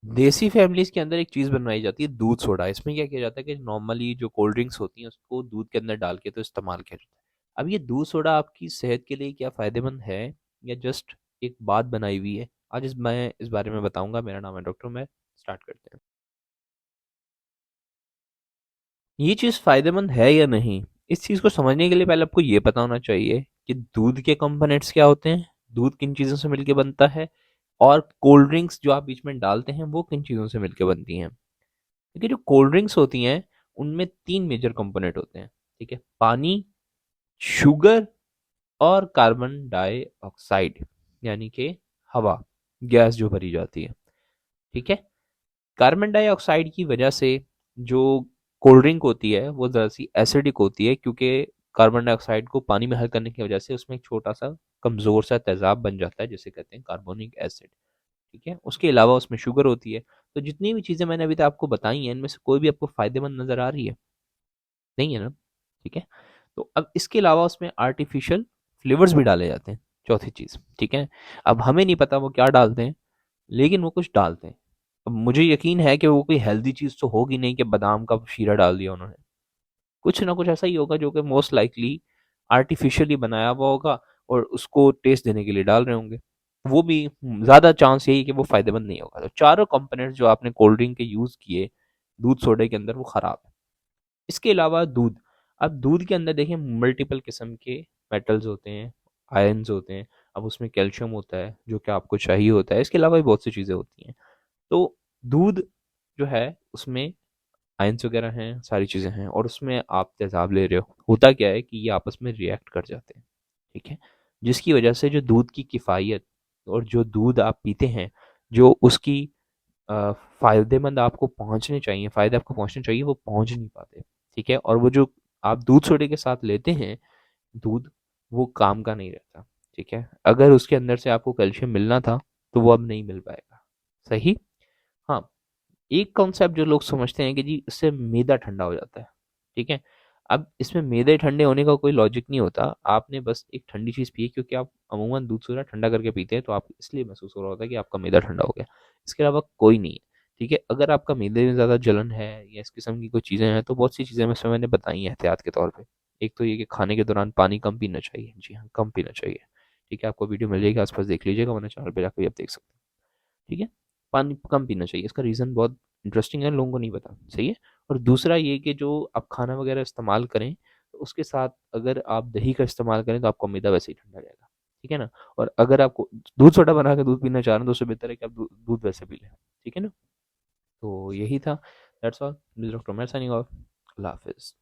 देसी फैमिलीज के अंदर एक चीज़ बनवाई जाती है दूध सोडा। इसमें क्या किया जाता है कि नॉर्मली जो कोल्ड ड्रिंक्स होती हैं उसको दूध के अंदर डाल के तो इस्तेमाल किया जाता है। अब ये दूध सोडा आपकी सेहत के लिए क्या फ़ायदेमंद है या जस्ट एक बात बनाई हुई है, आज मैं इस बारे में बताऊंगा। मेरा नाम है डॉक्टर मैं। स्टार्ट करते हैं। ये चीज़ फ़ायदेमंद है या नहीं, इस चीज़ को समझने के लिए पहले आपको ये पता होना चाहिए कि दूध के कंपोनेंट्स क्या होते हैं, दूध किन चीज़ों से मिलकर बनता है, और कोल्ड ड्रिंक्स जो आप बीच में डालते हैं वो किन चीज़ों से मिलकर बनती हैं। देखिए जो कोल्ड ड्रिंक्स होती हैं उनमें तीन मेजर कंपोनेंट होते हैं। ठीक है, पानी, शुगर और कार्बन डाइऑक्साइड, यानी कि हवा, गैस जो भरी जाती है। ठीक है, कार्बन डाइऑक्साइड की वजह से जो कोल्ड ड्रिंक होती है वो ज़रा सी एसिडिक होती है, क्योंकि कार्बन डाइऑक्साइड को पानी में हल करने की वजह से उसमें एक छोटा सा कमज़ोर सा तेजाब बन जाता है जिसे कहते हैं कार्बोनिक एसिड। ठीक है, उसके अलावा उसमें शुगर होती है। तो जितनी भी चीज़ें मैंने अभी तक आपको बताई हैं इनमें से कोई भी आपको फ़ायदेमंद नज़र आ रही है? नहीं है ना? ठीक है, तो अब इसके अलावा उसमें आर्टिफिशियल फ्लेवर्स भी डाले जाते हैं, चौथी चीज़। ठीक है, अब हमें नहीं पता वो क्या डालते हैं, लेकिन वो कुछ डालते हैं। अब मुझे यकीन है कि वो कोई हेल्दी चीज़ तो होगी नहीं कि बादाम का शीरा डाल दिया उन्होंने। कुछ ना कुछ ऐसा ही होगा जो कि मोस्ट लाइकली आर्टिफिशियली बनाया हुआ होगा और उसको टेस्ट देने के लिए डाल रहे होंगे। वो भी ज़्यादा चांस यही कि वो फ़ायदेमंद नहीं होगा। तो चारों कंपोनेंट्स जो आपने कोल्ड ड्रिंक के यूज़ किए दूध सोडे के अंदर वो ख़राब है। इसके अलावा दूध, अब दूध के अंदर देखिए मल्टीपल किस्म के मेटल्स होते हैं, आयन्स होते हैं। अब उसमें कैल्शियम होता है जो कि आपको चाहिए होता है। इसके अलावा भी बहुत सी चीज़ें होती हैं। तो दूध जो है उसमें आयंस वगैरह हैं, सारी चीज़ें हैं, और उसमें आप तेज़ाब ले रहे हो। होता क्या है कि ये आपस में रिएक्ट कर जाते हैं। ठीक है, जिसकी वजह से जो दूध की किफ़ायत और जो दूध आप पीते हैं, जो उसकी अ, फ़ायदेमंद आपको पहुँचने चाहिए, फ़ायदे आपको पहुँचने चाहिए, वो पहुँच नहीं पाते। ठीक है, और वो जो आप दूध सोडे के साथ लेते हैं दूध, वो काम का नहीं रहता। ठीक है, अगर उसके अंदर से आपको कैल्शियम मिलना था तो वो अब नहीं मिल पाएगा। सही। हाँ, एक कॉन्सेप्ट जो लोग समझते हैं कि जी इससे मैदा ठंडा हो जाता है। ठीक है, अब इसमें मैदे ठंडे होने का कोई लॉजिक नहीं होता। आपने बस एक ठंडी चीज़ पी है, क्योंकि आप अमूमन दूध सोडा ठंडा करके पीते हैं तो आप इसलिए महसूस हो रहा होता है कि आपका मैदा ठंडा हो गया। इसके अलावा कोई नहीं है। ठीक है, अगर आपका मैदे में ज़्यादा जलन है या इस किस्म की कोई चीज़ें हैं तो बहुत सी चीज़ें इसमें मैंने बताई हैं एहतियात के तौर पे। एक तो ये कि खाने के दौरान पानी कम पीना चाहिए। जी हाँ, कम पीना चाहिए। ठीक है, आपको वीडियो मिल जाएगी, आस-पास देख लीजिएगा, वरना चैनल पे जाके भी आप देख सकते हैं। ठीक है, पानी कम पीना चाहिए। इसका रीज़न बहुत इंटरेस्टिंग है, लोगों को नहीं पता। सही है, और दूसरा ये कि जो आप खाना वगैरह इस्तेमाल करें तो उसके साथ अगर आप दही का इस्तेमाल करें तो आपका मैदा वैसे ही ठंडा रहेगा। ठीक है ना, और अगर आपको दूध सोडा बना के दूध पीना चाह रहे हैं तो उससे बेहतर है कि आप दूध वैसे पी लें। ठीक है ना, तो यही था। That's all. Doctor Umar signing off. अल्लाह हाफिज़।